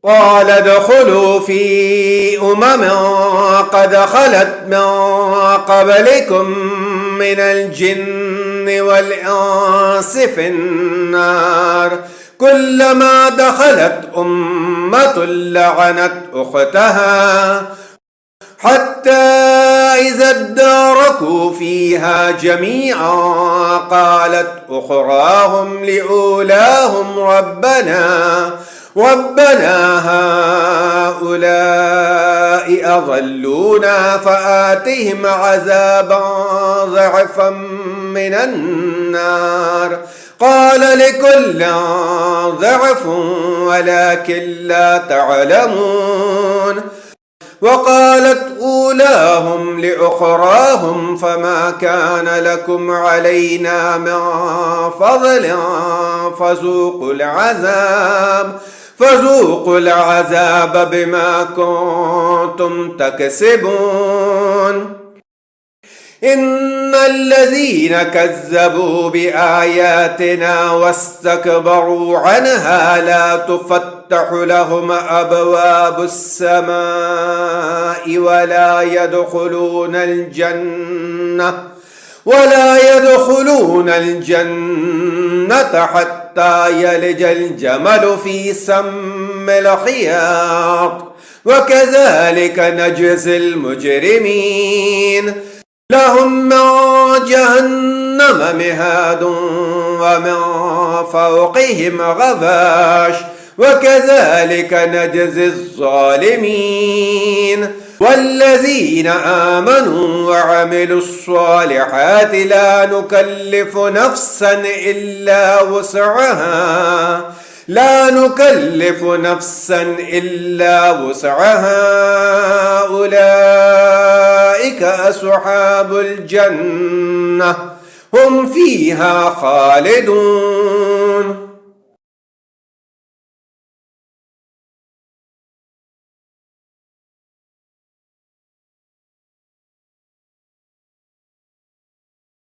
قال ادخلوا في قد خلت من قبلكم من الجن والإنس في النار كلما دخلت أمة لعنت أختها حتى إذا اداركوا فيها جميعا قالت أخراهم لأولاهم ربنا هؤلاء أضلونا فآتهم عذابا ضعفا من النار قال لكل ضعف ولكن لا تعلمون وقالت أولاهم لأخراهم فما كان لكم علينا من فضل فذوقوا العذاب بما كنتم تكسبون إن الذين كذبوا بآياتنا واستكبروا عنها لا تفتح لهم أبواب السماء ولا يدخلون الجنة حتى يلج الجمل في سم الخياط وكذلك نجزي المجرمين لهم من جهنم مهاد ومن فوقهم غواش وكذلك نجزي الظالمين والذين آمنوا وعملوا الصالحات لا نكلف نفسا إلا وسعها أولئك أصحاب الجنة هم فيها خالدون